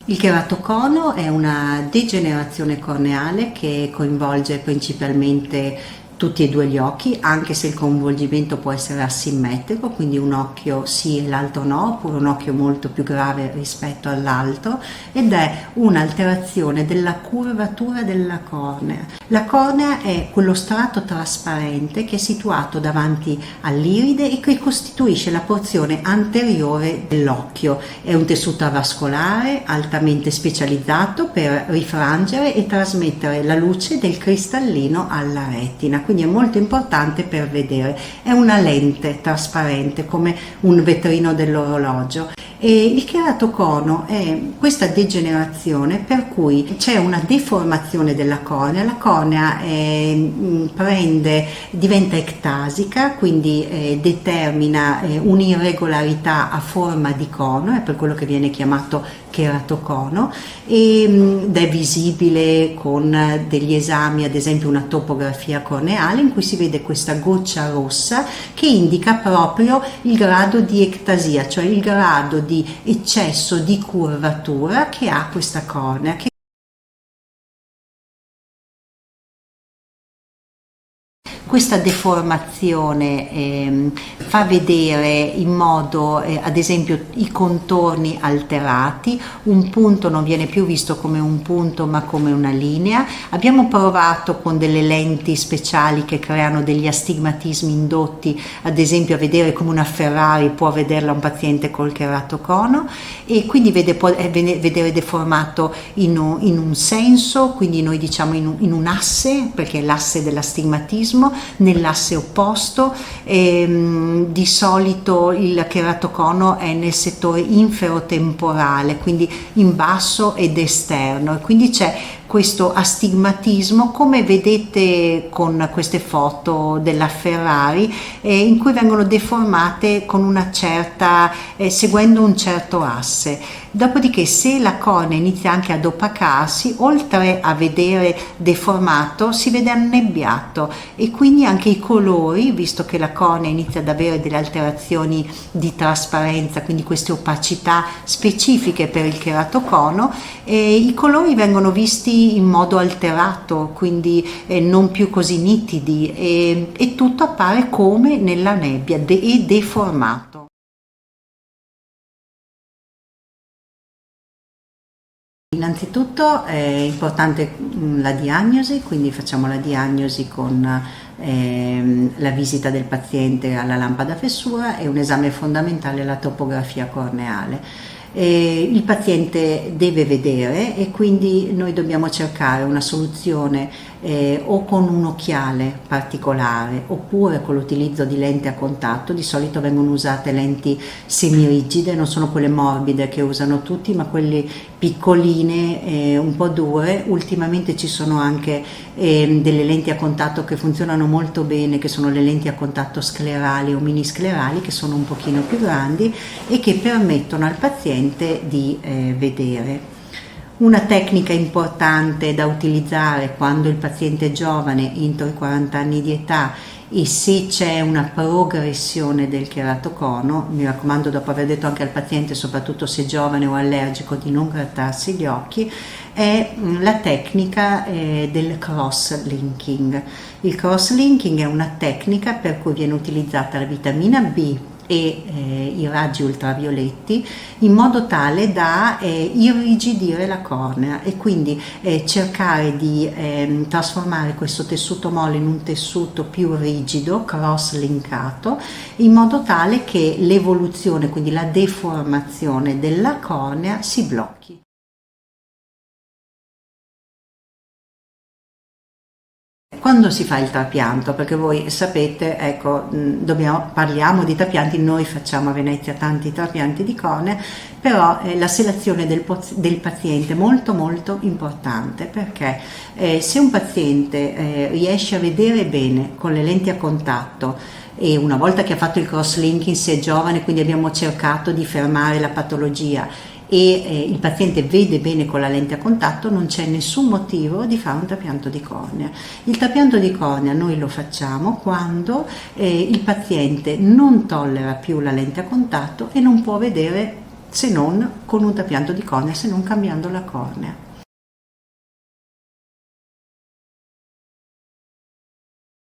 Il keratocono è una degenerazione corneale che coinvolge principalmente tutti e due gli occhi, anche se il coinvolgimento può essere asimmetrico, quindi un occhio sì e l'altro no, oppure un occhio molto più grave rispetto all'altro, ed è un'alterazione della curvatura della cornea. La cornea è quello strato trasparente che è situato davanti all'iride e che costituisce la porzione anteriore dell'occhio. È un tessuto avascolare altamente specializzato per rifrangere e trasmettere la luce del cristallino alla retina, quindi è molto importante per vedere. È una lente trasparente come un vetrino dell'orologio. E il keratocono è questa degenerazione per cui c'è una deformazione della cornea, la cornea diventa ectasica, quindi determina un'irregolarità a forma di cono, è per quello che viene chiamato keratocono, ed è visibile con degli esami, ad esempio una topografia corneale in cui si vede questa goccia rossa che indica proprio il grado di ectasia, cioè il grado di eccesso di curvatura che ha questa cornea. Questa deformazione fa vedere in modo, ad esempio, i contorni alterati, un punto non viene più visto come un punto ma come una linea. Abbiamo provato con delle lenti speciali che creano degli astigmatismi indotti, ad esempio a vedere come una Ferrari può vederla un paziente col keratocono, e quindi può vedere deformato in un senso, quindi noi diciamo in un asse, perché è l'asse dell'astigmatismo, nell'asse opposto. Di solito il keratocono è nel settore inferotemporale, quindi in basso ed esterno, e quindi c'è questo astigmatismo, come vedete con queste foto della Ferrari, in cui vengono deformate con una certa, seguendo un certo asse. Dopodiché, se la cornea inizia anche ad opacarsi, oltre a vedere deformato, si vede annebbiato, e quindi anche i colori, visto che la cornea inizia ad avere delle alterazioni di trasparenza, quindi queste opacità specifiche per il keratocono, i colori vengono visti in modo alterato, quindi non più così nitidi, e tutto appare come nella nebbia e deformato. Innanzitutto è importante la diagnosi, quindi facciamo la diagnosi con la visita del paziente alla lampada fessura, e un esame fondamentale è la topografia corneale. Il paziente deve vedere, e quindi noi dobbiamo cercare una soluzione o con un occhiale particolare oppure con l'utilizzo di lenti a contatto. Di solito vengono usate lenti semirigide, non sono quelle morbide che usano tutti, ma quelle piccoline, un po' dure. Ultimamente ci sono anche delle lenti a contatto che funzionano molto bene, che sono le lenti a contatto sclerali o minisclerali, che sono un pochino più grandi e che permettono al paziente di vedere. Una tecnica importante da utilizzare quando il paziente è giovane, entro i 40 anni di età, e se c'è una progressione del keratocono, mi raccomando, dopo aver detto anche al paziente, soprattutto se è giovane o allergico, di non grattarsi gli occhi, è la tecnica del cross-linking. Il cross-linking è una tecnica per cui viene utilizzata la vitamina B e i raggi ultravioletti in modo tale da irrigidire la cornea, e quindi cercare di trasformare questo tessuto molle in un tessuto più rigido, cross-linkato, in modo tale che l'evoluzione, quindi la deformazione della cornea, si blocchi. Quando si fa il trapianto, perché voi sapete, ecco, parliamo di trapianti, noi facciamo a Venezia tanti trapianti di cornea, però la selezione del paziente è molto molto importante, perché se un paziente riesce a vedere bene con le lenti a contatto, e una volta che ha fatto il cross-linking, se è giovane, quindi abbiamo cercato di fermare la patologia, e il paziente vede bene con la lente a contatto, non c'è nessun motivo di fare un trapianto di cornea. Il trapianto di cornea noi lo facciamo quando il paziente non tollera più la lente a contatto e non può vedere se non con un trapianto di cornea, se non cambiando la cornea.